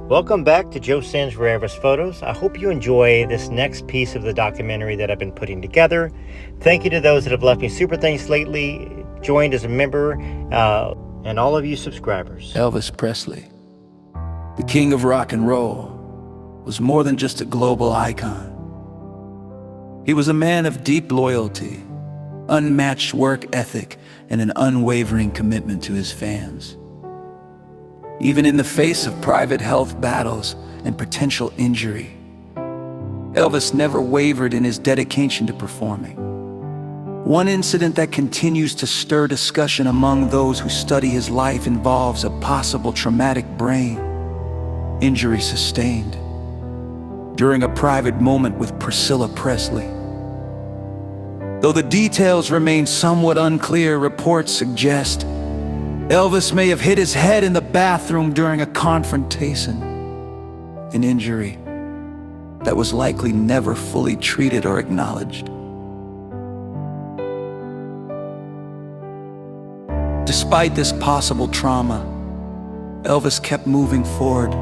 Welcome back to Joe Sends Rarest Photos. I hope you enjoy this next piece of the documentary that I've been putting together. Thank you to those that have left me super thanks lately, joined as a member, and all of you subscribers. Elvis Presley, the king of rock and roll, was more than just a global icon. He was a man of deep loyalty, unmatched work ethic, and an unwavering commitment to his fans. Even in the face of private health battles and potential injury, Elvis never wavered in his dedication to performing. One incident that continues to stir discussion among those who study his life involves a possible traumatic brain injury sustained during a private moment with Priscilla Presley. Though the details remain somewhat unclear, reports suggest Elvis may have hit his head in the bathroom during a confrontation, an injury that was likely never fully treated or acknowledged. Despite this possible trauma, Elvis kept moving forward.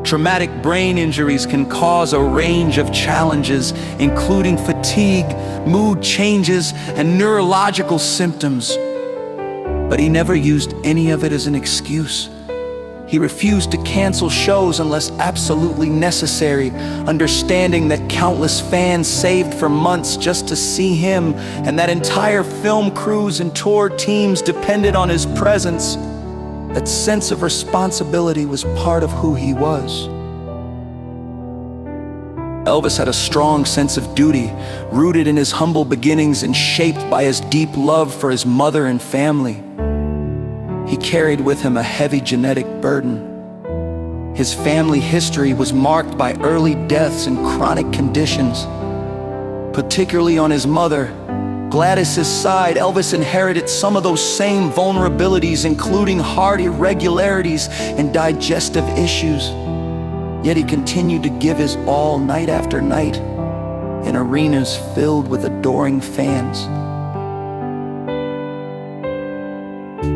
Traumatic brain injuries can cause a range of challenges, including fatigue, mood changes, and neurological symptoms. But he never used any of it as an excuse. He refused to cancel shows unless absolutely necessary, understanding that countless fans saved for months just to see him, and that entire film crews and tour teams depended on his presence. That sense of responsibility was part of who he was. Elvis had a strong sense of duty, rooted in his humble beginnings and shaped by his deep love for his mother and family. He carried with him a heavy genetic burden. His family history was marked by early deaths and chronic conditions. Particularly on his mother, Gladys's side, Elvis inherited some of those same vulnerabilities, including heart irregularities and digestive issues. Yet he continued to give his all night after night in arenas filled with adoring fans.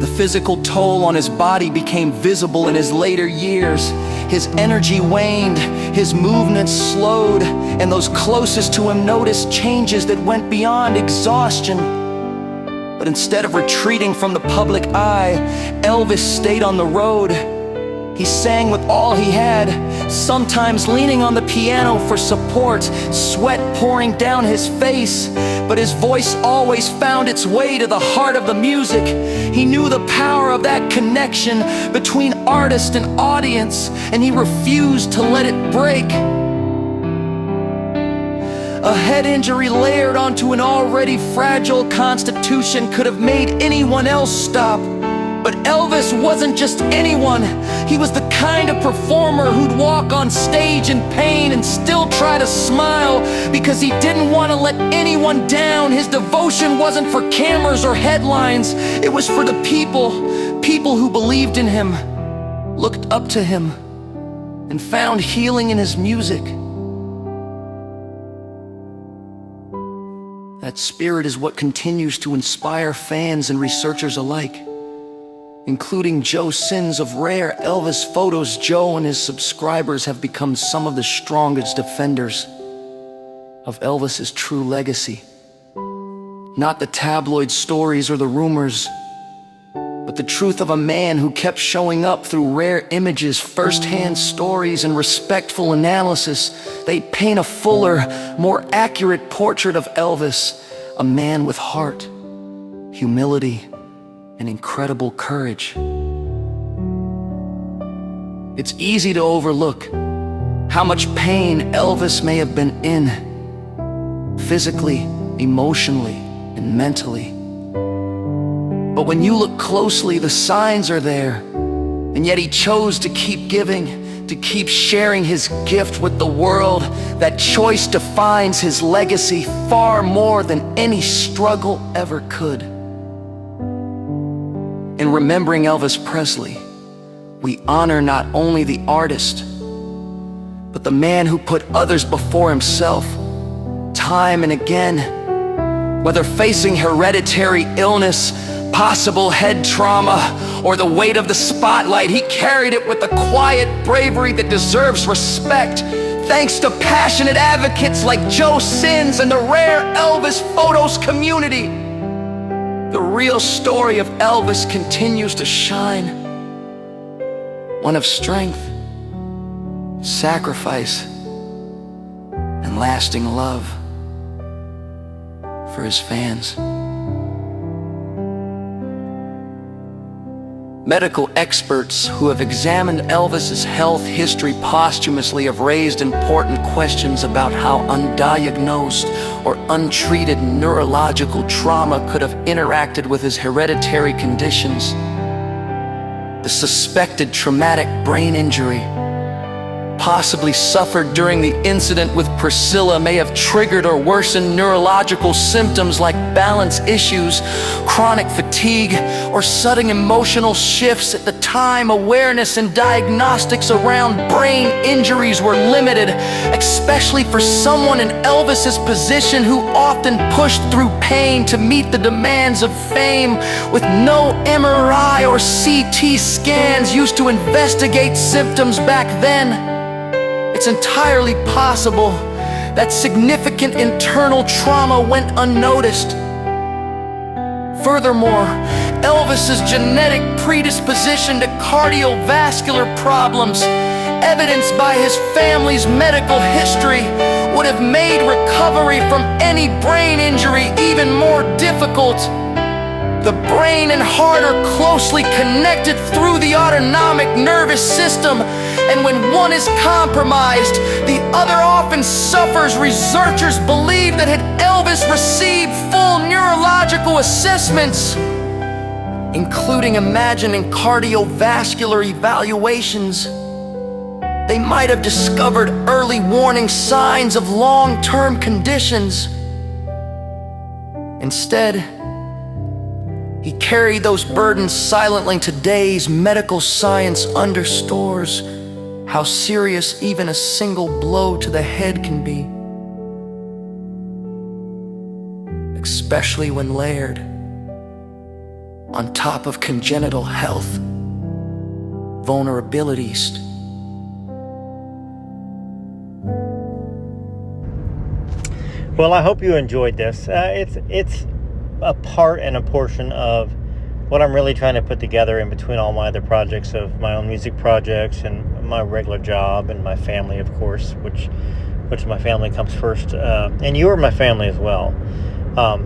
The physical toll on his body became visible in his later years. His energy waned, his movements slowed, and those closest to him noticed changes that went beyond exhaustion. But instead of retreating from the public eye, Elvis stayed on the road. He sang with all he had, sometimes leaning on the piano for support, sweat pouring down his face. But his voice always found its way to the heart of the music. He knew the power of that connection between artist and audience, and he refused to let it break. A head injury layered onto an already fragile constitution could have made anyone else stop. But Elvis wasn't just anyone. He was the kind of performer who'd walk on stage in pain and still try to smile because he didn't want to let anyone down. His devotion wasn't for cameras or headlines. It was for the people who believed in him, looked up to him, and found healing in his music. That spirit is what continues to inspire fans and researchers alike, including Joe Sins of rare Elvis photos. Joe and his subscribers have become some of the strongest defenders of Elvis's true legacy. Not the tabloid stories or the rumors, but the truth of a man who kept showing up through rare images, first-hand stories, and respectful analysis. They paint a fuller, more accurate portrait of Elvis, a man with heart, humility, and incredible courage. It's easy to overlook how much pain Elvis may have been in, physically, emotionally, and mentally. But when you look closely, the signs are there, and yet he chose to keep giving, to keep sharing his gift with the world. That choice defines his legacy far more than any struggle ever could. In remembering Elvis Presley, we honor not only the artist, but the man who put others before himself, time and again. Whether facing hereditary illness, possible head trauma or the weight of the spotlight, he carried it with a quiet bravery that deserves respect. Thanks to passionate advocates like Joe Sins and the rare Elvis Photos community, the real story of Elvis continues to shine. One of strength, sacrifice, and lasting love for his fans. Medical experts who have examined Elvis's health history posthumously have raised important questions about how undiagnosed or untreated neurological trauma could have interacted with his hereditary conditions. The suspected traumatic brain injury, possibly suffered during the incident with Priscilla, may have triggered or worsened neurological symptoms like balance issues, chronic fatigue, or sudden emotional shifts. At the time, awareness and diagnostics around brain injuries were limited, especially for someone in Elvis's position who often pushed through pain to meet the demands of fame. With no MRI or CT scans used to investigate symptoms back then, it's entirely possible that significant internal trauma went unnoticed. Furthermore, Elvis's genetic predisposition to cardiovascular problems, evidenced by his family's medical history, would have made recovery from any brain injury even more difficult. The brain and heart are closely connected through the autonomic nervous system, and when one is compromised, the other often suffers. Researchers believe that had Elvis received full neurological assessments, including imagining cardiovascular evaluations, they might have discovered early warning signs of long-term conditions. Instead, he carried those burdens silently. Today's medical science underscores how serious even a single blow to the head can be, especially when layered on top of congenital health vulnerabilities. Well, I hope you enjoyed this. It's a part and a portion of what I'm really trying to put together in between all my other projects of my own music projects and my regular job and my family, of course, which my family comes first, and you're my family as well.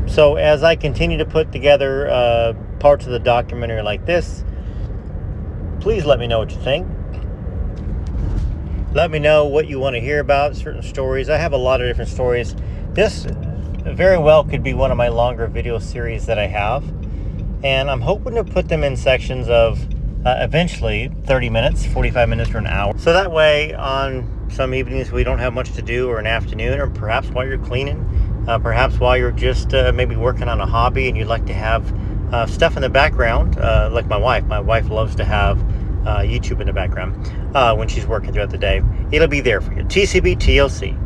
So as I continue to put together parts of the documentary like this, please let me know what you think. Let me know what you want to hear about certain stories. I have a lot of different stories. This very well could be one of my longer video series that I have, and I'm hoping to put them in sections of eventually 30 minutes, 45 minutes, or an hour. So that way on some evenings we don't have much to do, or an afternoon, or perhaps while you're cleaning, perhaps while you're just maybe working on a hobby and you'd like to have stuff in the background, like my wife. My wife loves to have YouTube in the background when she's working throughout the day. It'll be there for you. TCB TLC.